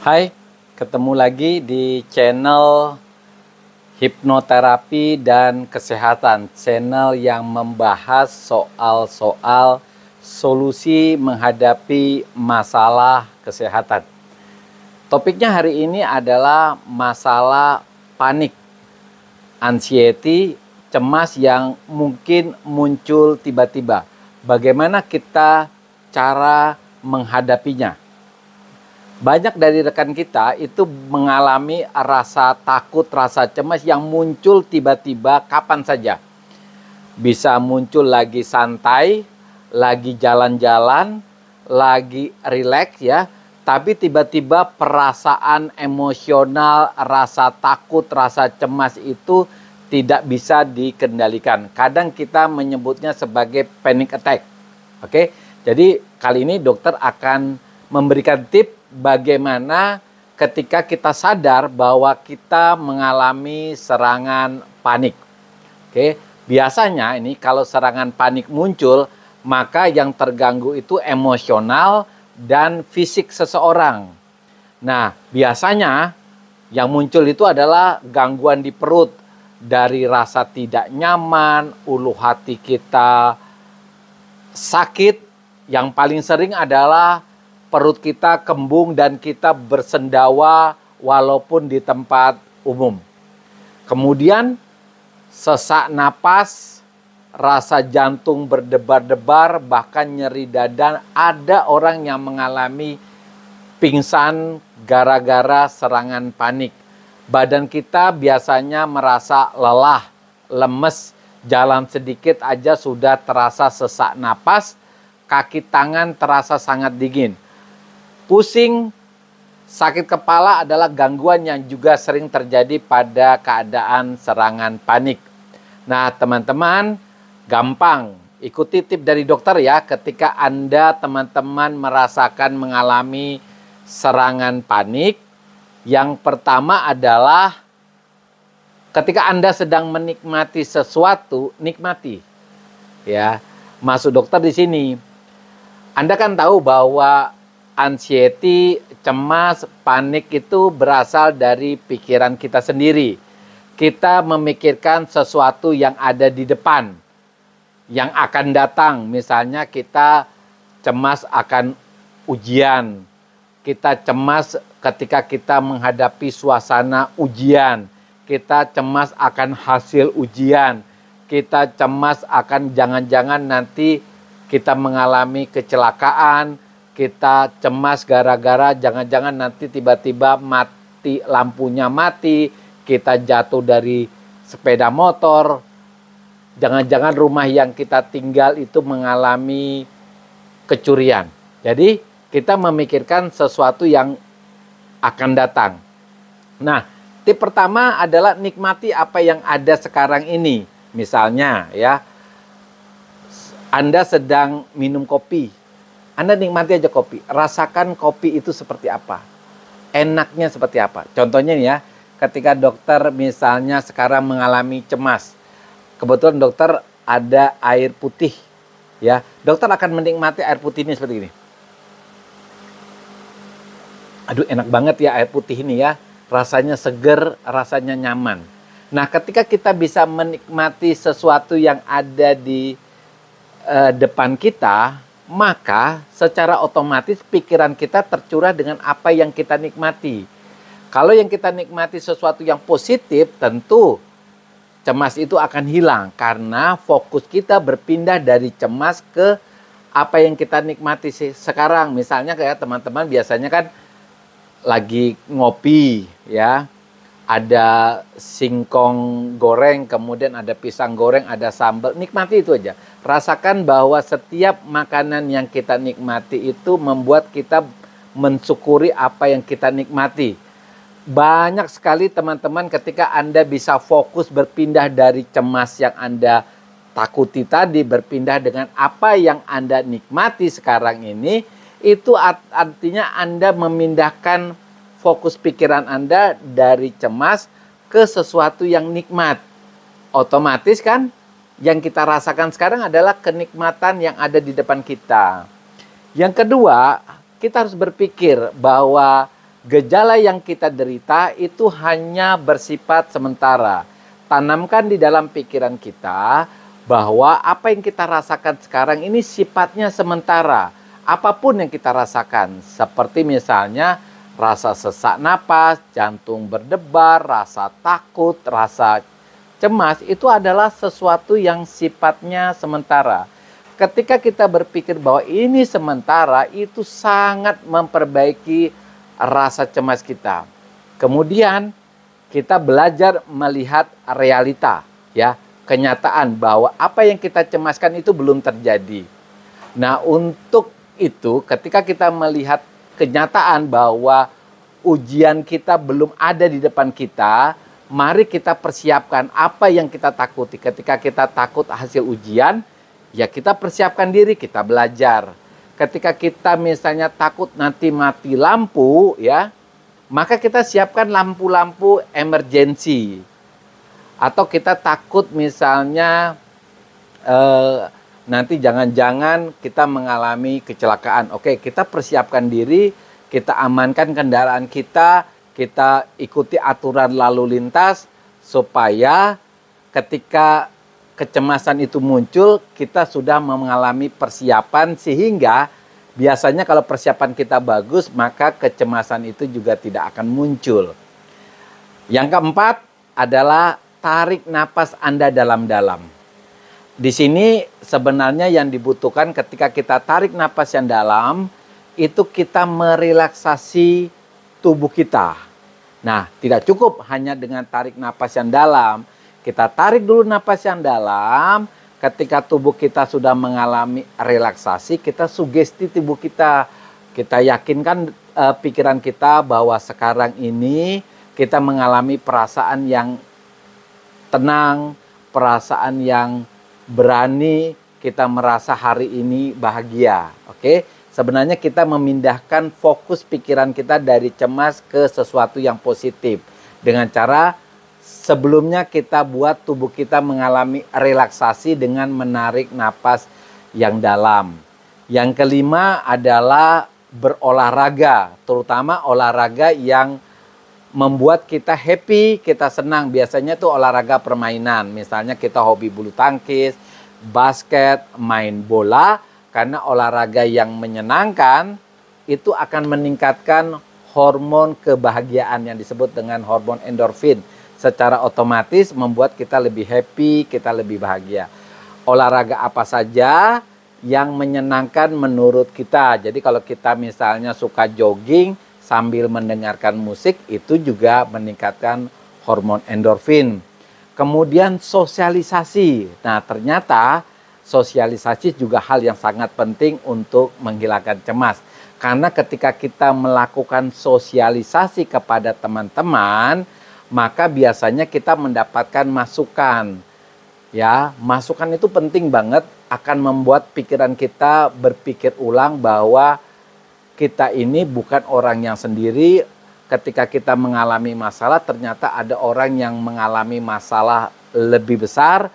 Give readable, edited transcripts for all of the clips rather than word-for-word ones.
Hai, ketemu lagi di channel Hipnoterapi dan Kesehatan. Channel yang membahas soal-soal solusi menghadapi masalah kesehatan. Topiknya hari ini adalah masalah panik, anxiety, cemas yang mungkin muncul tiba-tiba. Bagaimana kita cara menghadapinya? Banyak dari rekan kita itu mengalami rasa takut, rasa cemas yang muncul tiba-tiba kapan saja. Bisa muncul lagi santai, lagi jalan-jalan, lagi rileks ya. Tapi tiba-tiba perasaan emosional, rasa takut, rasa cemas itu tidak bisa dikendalikan. Kadang kita menyebutnya sebagai panic attack. Oke, jadi kali ini dokter akan memberikan tips bagaimana ketika kita sadar bahwa kita mengalami serangan panik. Oke, biasanya ini kalau serangan panik muncul, maka yang terganggu itu emosional dan fisik seseorang. Nah, biasanya yang muncul itu adalah gangguan di perut, dari rasa tidak nyaman, ulu hati kita sakit, yang paling sering adalah perut kita kembung dan kita bersendawa walaupun di tempat umum. Kemudian sesak napas, rasa jantung berdebar-debar, bahkan nyeri dada. Ada orang yang mengalami pingsan gara-gara serangan panik. Badan kita biasanya merasa lelah, lemes, jalan sedikit aja sudah terasa sesak napas, kaki tangan terasa sangat dingin. Pusing, sakit kepala adalah gangguan yang juga sering terjadi pada keadaan serangan panik. Nah, teman-teman, gampang ikuti tips dari dokter ya ketika Anda teman-teman merasakan mengalami serangan panik. Yang pertama adalah ketika Anda sedang menikmati sesuatu, nikmati. Ya, maksud dokter di sini. Anda kan tahu bahwa anxiety, cemas, panik itu berasal dari pikiran kita sendiri. Kita memikirkan sesuatu yang ada di depan, yang akan datang. Misalnya kita cemas akan ujian. Kita cemas ketika kita menghadapi suasana ujian. Kita cemas akan hasil ujian. Kita cemas akan jangan-jangan nanti kita mengalami kecelakaan. Kita cemas gara-gara jangan-jangan nanti tiba-tiba mati, lampunya mati, kita jatuh dari sepeda motor, jangan-jangan rumah yang kita tinggal itu mengalami kecurian. Jadi kita memikirkan sesuatu yang akan datang. Nah, tips pertama adalah nikmati apa yang ada sekarang ini. Misalnya ya, Anda sedang minum kopi. Anda nikmati aja kopi, rasakan kopi itu seperti apa, enaknya seperti apa. Contohnya nih ya, ketika dokter misalnya sekarang mengalami cemas, kebetulan dokter ada air putih, ya, dokter akan menikmati air putih ini seperti ini. Aduh, enak banget ya air putih ini ya, rasanya seger, rasanya nyaman. Nah, ketika kita bisa menikmati sesuatu yang ada di depan kita, maka secara otomatis pikiran kita tercurah dengan apa yang kita nikmati. Kalau yang kita nikmati sesuatu yang positif, tentu cemas itu akan hilang karena fokus kita berpindah dari cemas ke apa yang kita nikmati sekarang. Misalnya kayak teman-teman biasanya kan lagi ngopi ya, ada singkong goreng, kemudian ada pisang goreng, ada sambal, nikmati itu aja. Rasakan bahwa setiap makanan yang kita nikmati itu membuat kita mensyukuri apa yang kita nikmati. Banyak sekali teman-teman ketika Anda bisa fokus berpindah dari cemas yang Anda takuti tadi, berpindah dengan apa yang Anda nikmati sekarang ini, itu artinya Anda memindahkan fokus pikiran Anda dari cemas ke sesuatu yang nikmat. Otomatis kan yang kita rasakan sekarang adalah kenikmatan yang ada di depan kita. Yang kedua, kita harus berpikir bahwa Gejala yang kita derita itu hanya bersifat sementara. Tanamkan di dalam pikiran kita bahwa apa yang kita rasakan sekarang ini sifatnya sementara. Apapun yang kita rasakan, seperti misalnya rasa sesak napas, jantung berdebar, rasa takut, rasa cemas, itu adalah sesuatu yang sifatnya sementara. Ketika kita berpikir bahwa ini sementara, itu sangat memperbaiki rasa cemas kita. Kemudian kita belajar melihat realita, ya, kenyataan bahwa apa yang kita cemaskan itu belum terjadi. Nah, untuk itu ketika kita melihat kenyataan bahwa ujian kita belum ada di depan kita, mari kita persiapkan apa yang kita takuti. Ketika kita takut hasil ujian, ya kita persiapkan diri, kita belajar. Ketika kita misalnya takut nanti mati lampu, ya, maka kita siapkan lampu-lampu emergency. Atau kita takut misalnya nanti jangan-jangan kita mengalami kecelakaan. Oke, kita persiapkan diri, kita amankan kendaraan kita ikuti aturan lalu lintas supaya ketika kecemasan itu muncul, kita sudah mengalami persiapan sehingga biasanya kalau persiapan kita bagus, maka kecemasan itu juga tidak akan muncul. Yang keempat adalah tarik napas Anda dalam-dalam. Di sini sebenarnya yang dibutuhkan ketika kita tarik napas yang dalam, itu kita merelaksasi tubuh kita. Nah, tidak cukup hanya dengan tarik napas yang dalam. Kita tarik dulu napas yang dalam, ketika tubuh kita sudah mengalami relaksasi, kita sugesti tubuh kita. Kita yakinkan pikiran kita bahwa sekarang ini kita mengalami perasaan yang tenang, perasaan yang berani, kita merasa hari ini bahagia. Oke, sebenarnya kita memindahkan fokus pikiran kita dari cemas ke sesuatu yang positif dengan cara sebelumnya kita buat tubuh kita mengalami relaksasi dengan menarik napas yang dalam. Yang kelima adalah berolahraga, terutama olahraga yang membuat kita happy, kita senang. Biasanya tuh olahraga permainan. Misalnya kita hobi bulu tangkis, basket, main bola. Karena olahraga yang menyenangkan itu akan meningkatkan hormon kebahagiaan yang disebut dengan hormon endorfin. Secara otomatis membuat kita lebih happy, kita lebih bahagia. Olahraga apa saja yang menyenangkan menurut kita. Jadi kalau kita misalnya suka jogging sambil mendengarkan musik, itu juga meningkatkan hormon endorfin. Kemudian sosialisasi. Nah, ternyata sosialisasi juga hal yang sangat penting untuk menghilangkan cemas. Karena ketika kita melakukan sosialisasi kepada teman-teman, maka biasanya kita mendapatkan masukan. Ya, masukan itu penting banget, akan membuat pikiran kita berpikir ulang bahwa kita ini bukan orang yang sendiri. Ketika kita mengalami masalah, ternyata ada orang yang mengalami masalah lebih besar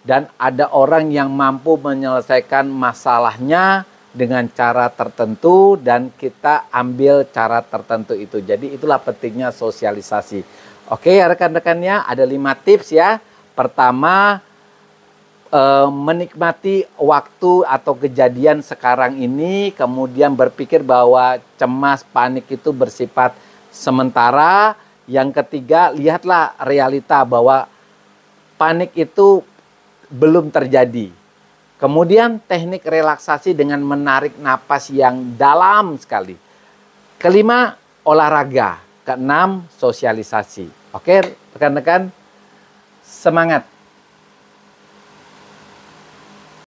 dan ada orang yang mampu menyelesaikan masalahnya dengan cara tertentu dan kita ambil cara tertentu itu. Jadi itulah pentingnya sosialisasi. Oke, rekan-rekannya, ada 5 tips ya. Pertama, menikmati waktu atau kejadian sekarang ini, kemudian berpikir bahwa cemas, panik itu bersifat sementara. Yang ketiga, lihatlah realita bahwa panik itu belum terjadi. Kemudian teknik relaksasi dengan menarik napas yang dalam sekali. Kelima, olahraga. Keenam, sosialisasi. Oke, rekan-rekan, semangat.